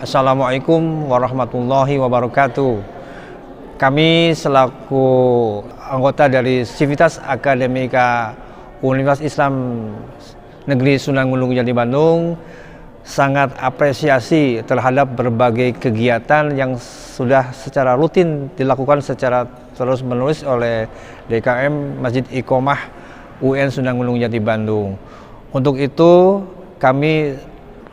Assalamualaikum warahmatullahi wabarakatuh. Kami selaku anggota dari Civitas Akademika Universitas Islam Negeri Sunan Gunung Jati Bandung sangat apresiasi terhadap berbagai kegiatan yang sudah secara rutin dilakukan secara terus-menerus oleh DKM Masjid Iqomah UN Sunan Gunung Jati Bandung. Untuk itu kami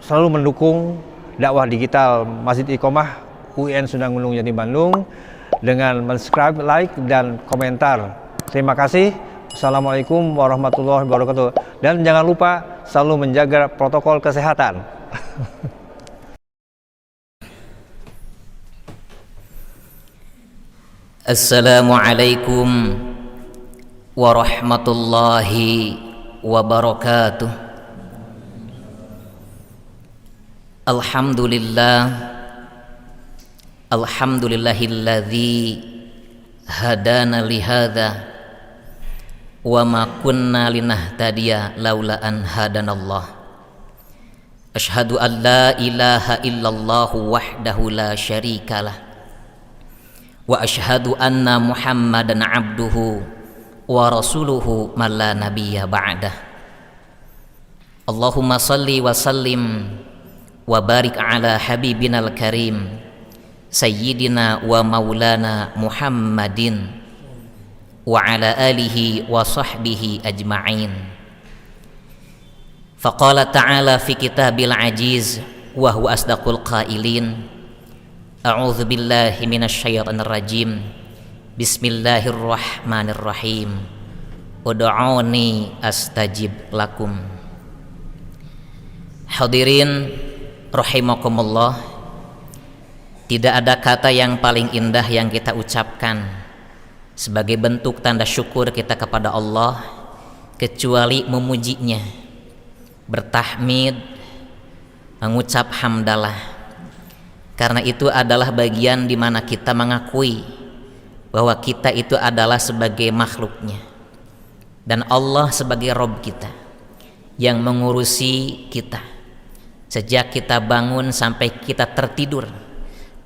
selalu mendukung dakwah digital Masjid Iqomah UN Sunan Gunung Jati Bandung dengan subscribe, like, dan komentar. Terima kasih. Assalamualaikum warahmatullahi wabarakatuh. Dan jangan lupa selalu menjaga protokol kesehatan. Assalamualaikum warahmatullahi wabarakatuh. Alhamdulillahilladzi hadana lihadza wa ma kunna linahtadiya laula an hadanallah. Asyhadu an la ilaha illallah wahdahu la syarikalah wa asyhadu anna Muhammadan abduhu wa rasuluhu man la nabiyya ba'dah. Allahumma salli wa sallim wa barik ala habibinal karim sayyidina wa maulana Muhammadin wa ala alihi wa sahbihi ajma'in. Faqala ta'ala fi kitabil ajiz wa huwa asdaqul qailin. A'udzu billahi minasyaitonir rajim. Bismillahirrahmanirrahim. Ud'uni astajib lakum. Hadirin rahimakumullah, tidak ada kata yang paling indah yang kita ucapkan sebagai bentuk tanda syukur kita kepada Allah kecuali memujinya, bertahmid, mengucap hamdalah. Karena itu adalah bagian di mana kita mengakui bahwa kita itu adalah sebagai makhluknya dan Allah sebagai Rabb kita yang mengurusi kita sejak kita bangun sampai kita tertidur.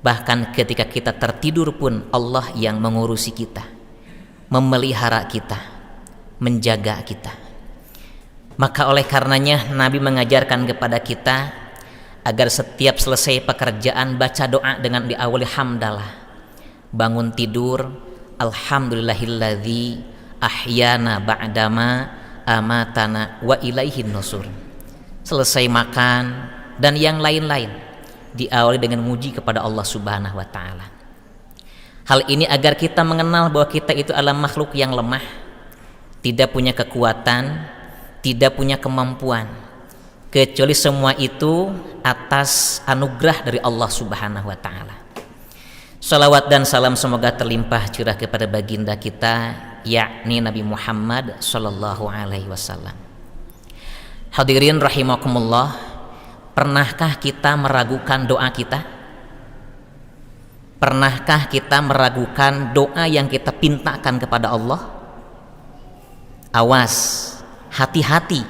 Bahkan ketika kita tertidur pun Allah yang mengurusi kita, memelihara kita, menjaga kita. Maka oleh karenanya Nabi mengajarkan kepada kita agar setiap selesai pekerjaan baca doa dengan diawali hamdalah. Bangun tidur, alhamdulillahilladzi ahyana ba'dama amatana wa ilaihin nusur. Selesai makan dan yang lain-lain diawali dengan muji kepada Allah Subhanahu wa taala. Hal ini agar kita mengenal bahwa kita itu adalah makhluk yang lemah, tidak punya kekuatan, tidak punya kemampuan, kecuali semua itu atas anugerah dari Allah Subhanahu wa taala. Salawat dan salam semoga terlimpah curah kepada baginda kita, yakni Nabi Muhammad sallallahu alaihi wasallam. Hadirin rahimakumullah, pernahkah kita meragukan doa kita? Pernahkah kita meragukan doa yang kita pintakan kepada Allah? Awas, hati-hati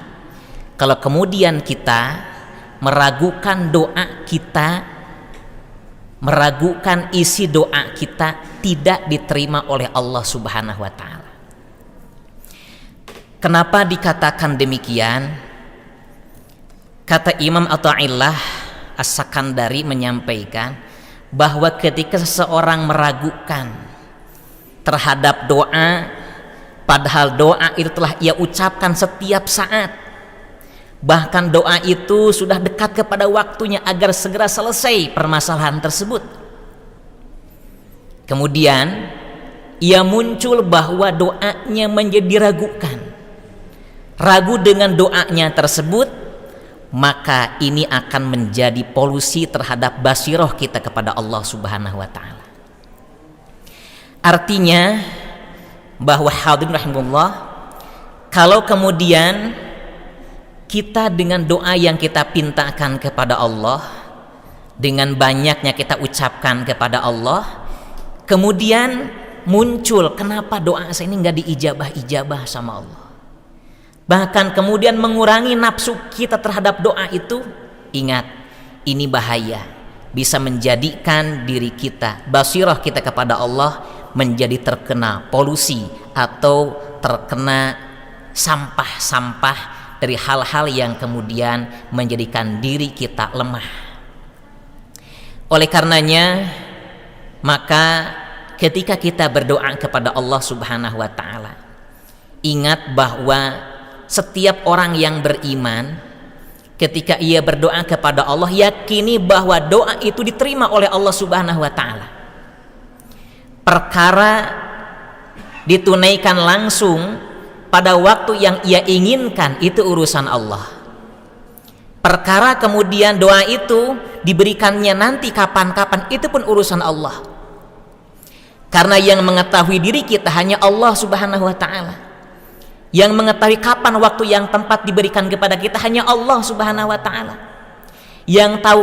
kalau kemudian kita meragukan doa kita, meragukan isi doa kita tidak diterima oleh Allah Subhanahu wa taala. Kenapa dikatakan demikian? Kata Imam Athaillah As-Sakandari menyampaikan bahwa ketika seseorang meragukan terhadap doa, padahal doa itu telah ia ucapkan setiap saat, bahkan doa itu sudah dekat kepada waktunya agar segera selesai permasalahan tersebut, kemudian ia muncul bahwa doanya menjadi diragukan, ragu dengan doanya tersebut, maka ini akan menjadi polusi terhadap basiroh kita kepada Allah Subhanahu wa taala. Artinya bahwa hadirin rahimahullah, kalau kemudian kita dengan doa yang kita pintakan kepada Allah, dengan banyaknya kita ucapkan kepada Allah, kemudian muncul kenapa doa saya ini nggak diijabah sama Allah, bahkan kemudian mengurangi nafsu kita terhadap doa itu, ingat ini bahaya bisa menjadikan diri kita, basirah kita kepada Allah menjadi terkena polusi atau terkena sampah-sampah dari hal-hal yang kemudian menjadikan diri kita lemah. Oleh karenanya, maka ketika kita berdoa kepada Allah Subhanahu wa taala, ingat bahwa setiap orang yang beriman ketika ia berdoa kepada Allah, yakini bahwa doa itu diterima oleh Allah Subhanahu wa taala. Perkara ditunaikan langsung pada waktu yang ia inginkan itu urusan Allah. Perkara kemudian doa itu diberikannya nanti kapan-kapan itu pun urusan Allah. Karena yang mengetahui diri kita hanya Allah Subhanahu wa taala. Yang mengetahui kapan waktu yang tempat diberikan kepada kita hanya Allah Subhanahu wa taala. Yang tahu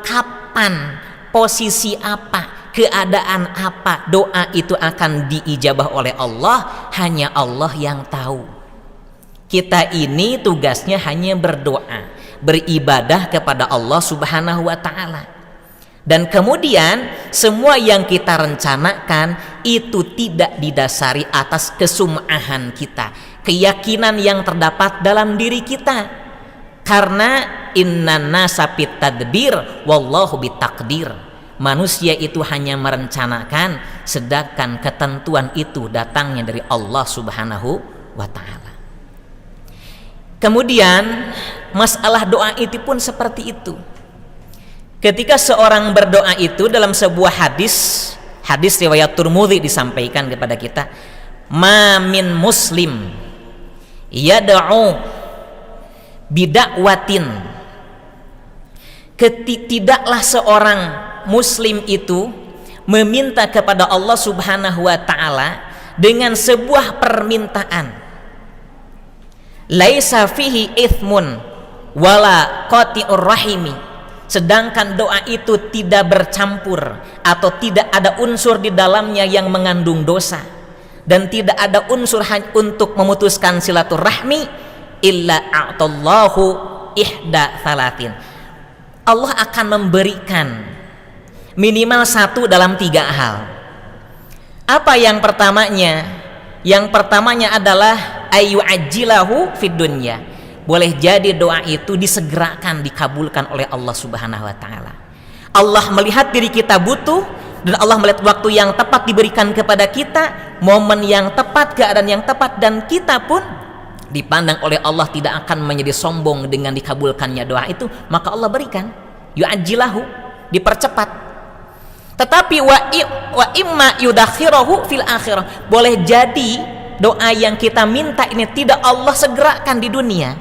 kapan, posisi apa, keadaan apa doa itu akan diijabah oleh Allah, hanya Allah yang tahu. Kita ini tugasnya hanya berdoa, beribadah kepada Allah Subhanahu wa taala. Dan kemudian semua yang kita rencanakan itu tidak didasari atas kesum'ahan kita, keyakinan yang terdapat dalam diri kita. Karena innan nasa bitadbir wallahu bitakdir. Manusia itu hanya merencanakan, sedangkan ketentuan itu datangnya dari Allah Subhanahu wa taala. Kemudian masalah doa itu pun seperti itu. Ketika seorang berdoa itu dalam sebuah hadis riwayat Tirmidzi disampaikan kepada kita, ma min muslim yad'u bida'watin, tidaklah seorang muslim itu meminta kepada Allah Subhanahu wa taala dengan sebuah permintaan, laisa fihi ithmun wala qati'ur rahimi, sedangkan doa itu tidak bercampur atau tidak ada unsur di dalamnya yang mengandung dosa, dan tidak ada unsur untuk memutuskan silaturahmi, illa a'tallahu ihda thalatin, Allah akan memberikan minimal satu dalam 3 hal. Apa yang pertamanya? Yang pertamanya adalah ayu ajilahu fid dunya, boleh jadi doa itu disegerakan, dikabulkan oleh Allah Subhanahu wa taala. Allah melihat diri kita butuh, dan Allah melihat waktu yang tepat diberikan kepada kita, momen yang tepat, keadaan yang tepat, dan kita pun dipandang oleh Allah tidak akan menjadi sombong dengan dikabulkannya doa itu, maka Allah berikan yu'ajjilahu, dipercepat. Tetapi wa imma yudakhirahu fil akhirah, boleh jadi doa yang kita minta ini tidak Allah segerakan di dunia,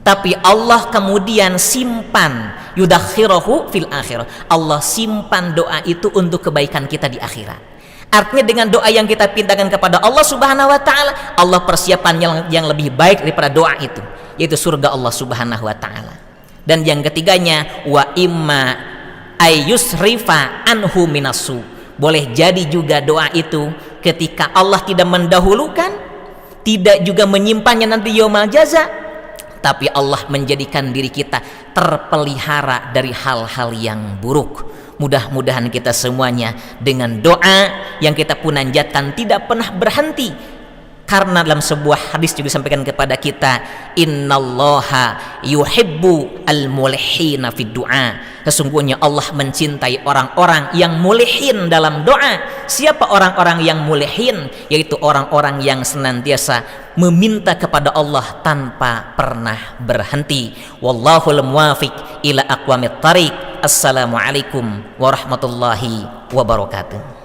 tapi Allah kemudian simpan, yudakhirahu fil akhirah, Allah simpan doa itu untuk kebaikan kita di akhirat. Artinya dengan doa yang kita pintakan kepada Allah Subhanahu wa taala, Allah persiapan yang lebih baik daripada doa itu, yaitu surga Allah Subhanahu wa taala. Dan yang ketiganya, wa imma ayyusrifa anhu minasu, boleh jadi juga doa itu ketika Allah tidak mendahulukan, tidak juga menyimpannya nanti yaumul jaza, tapi Allah menjadikan diri kita terpelihara dari hal-hal yang buruk. Mudah-mudahan kita semuanya dengan doa yang kita punanjatkan tidak pernah berhenti, karena dalam sebuah hadis juga disampaikan kepada kita, innallaha yuhibbu al-mulihina fid du'a, sesungguhnya Allah mencintai orang-orang yang mulihin dalam doa. Siapa orang-orang yang mulihin? Yaitu orang-orang yang senantiasa meminta kepada Allah tanpa pernah berhenti. Wallahul muwafiq ila aqwamit thariq. Assalamualaikum warahmatullahi wabarakatuh.